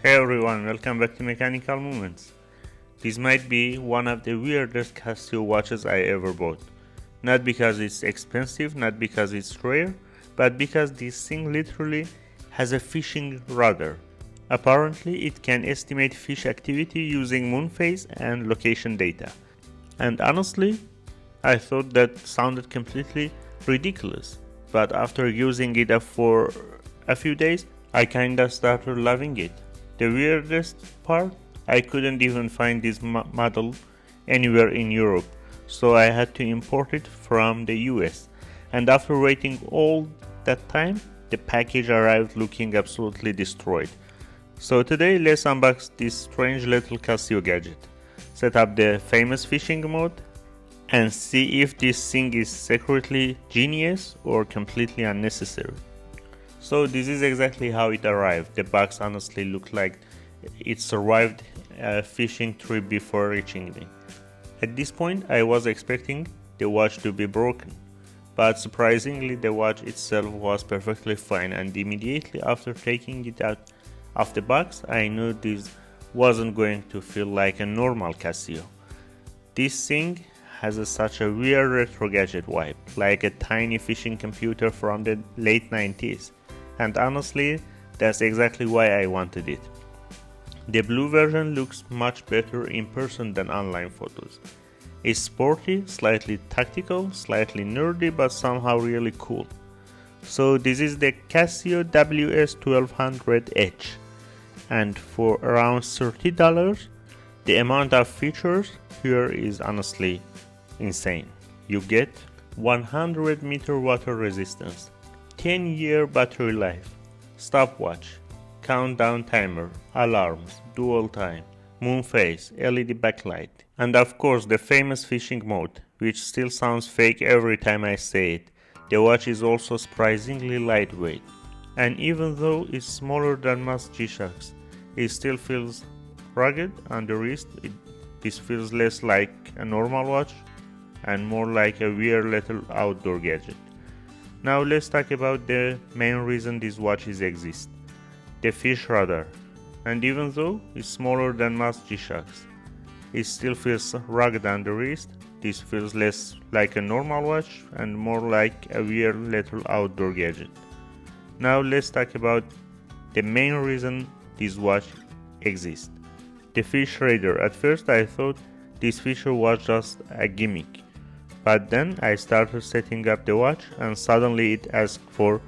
Hey everyone, welcome back to Mechanical Moments. This might be one of the weirdest Casio watches I ever bought. Not because it's expensive, not because it's rare, but because this thing literally has a fishing rudder. Apparently, it can estimate fish activity using moon phase and location data. And honestly, I thought that sounded completely ridiculous. But after using it for a few days, I kinda started loving it. The weirdest part, I couldn't even find this model anywhere in Europe, so I had to import it from the US. And after waiting all that time, the package arrived looking absolutely destroyed. So today let's unbox this strange little Casio gadget, set up the famous fishing mode, and see if this thing is secretly genius or completely unnecessary. So this is exactly how it arrived. The box honestly looked like it survived a fishing trip before reaching me. At this point I was expecting the watch to be broken, but surprisingly the watch itself was perfectly fine, and immediately after taking it out of the box I knew this wasn't going to feel like a normal Casio. This thing has such a weird retro gadget vibe, like a tiny fishing computer from the late 90s. And honestly, that's exactly why I wanted it. The blue version looks much better in person than online photos. It's sporty, slightly tactical, slightly nerdy, but somehow really cool. So this is the Casio WS-1200H, and for around $30, the amount of features here is honestly insane. You get 100-meter water resistance, 10-year battery life, stopwatch, countdown timer, alarms, dual time, moon phase, LED backlight, and of course the famous fishing mode, which still sounds fake every time I say it. The watch is also surprisingly lightweight, and even though it's smaller than most G-Shocks, it still feels rugged on the wrist. This feels less like a normal watch and more like a weird little outdoor gadget. Now let's talk about the main reason these watches exist, the fish radar. And even though it's smaller than most G-Shocks, it still feels rugged on the wrist. This feels less like a normal watch and more like a weird little outdoor gadget. Now let's talk about the main reason this watch exists, the fish radar. At first I thought this feature was just a gimmick, but then I started setting up the watch and suddenly it asked for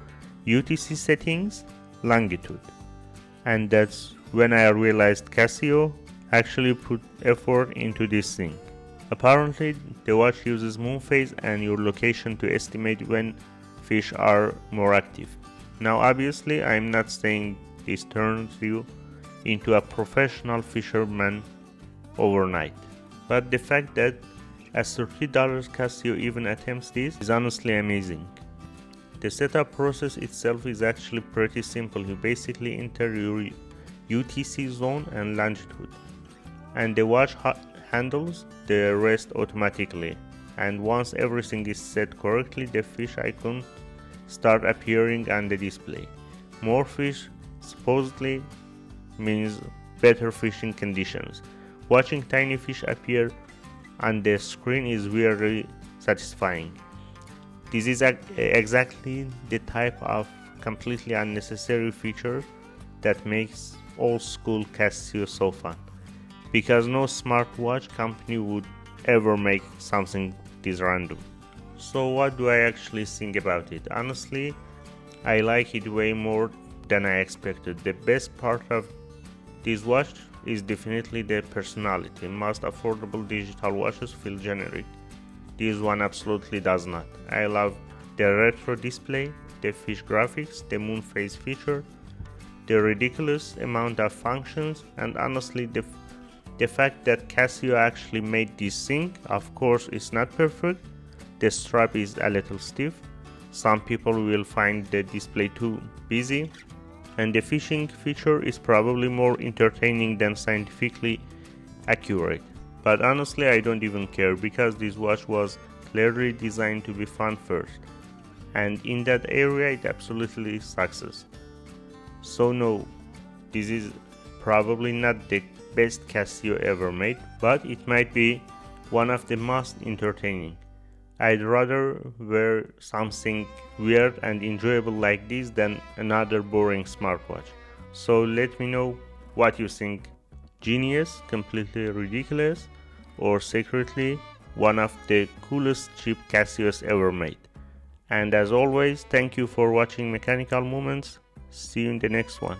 UTC settings, longitude. And that's when I realized Casio actually put effort into this thing. Apparently the watch uses moon phase and your location to estimate when fish are more active. Now obviously I'm not saying this turns you into a professional fisherman overnight, but the fact that a $30 Casio even attempts this is honestly amazing. The setup process itself is actually pretty simple. You basically enter your UTC zone and longitude, and the watch handles the rest automatically. And once everything is set correctly, the fish icon start appearing on the display. More fish supposedly means better fishing conditions. Watching tiny fish appear on the screen is really satisfying. This is exactly the type of completely unnecessary feature that makes old school Casio so fun, because no smartwatch company would ever make something this random. So what do I actually think about it? Honestly, I like it way more than I expected. The best part of this watch is definitely the personality. Most affordable digital watches feel generic. This one absolutely does not. I love the retro display, the fish graphics, the moon phase feature, the ridiculous amount of functions, and honestly the fact that Casio actually made this thing. Of course it's not perfect. The strap is a little stiff. Some people will find the display too busy, and the fishing feature is probably more entertaining than scientifically accurate. But honestly I don't even care, because this watch was clearly designed to be fun first, and in that area it absolutely succeeds. So no, this is probably not the best Casio ever made, but it might be one of the most entertaining. I'd rather wear something weird and enjoyable like this than another boring smartwatch. So let me know what you think. Genius, completely ridiculous, or secretly one of the coolest cheap Casios ever made. And as always, thank you for watching Mechanical Moments. See you in the next one.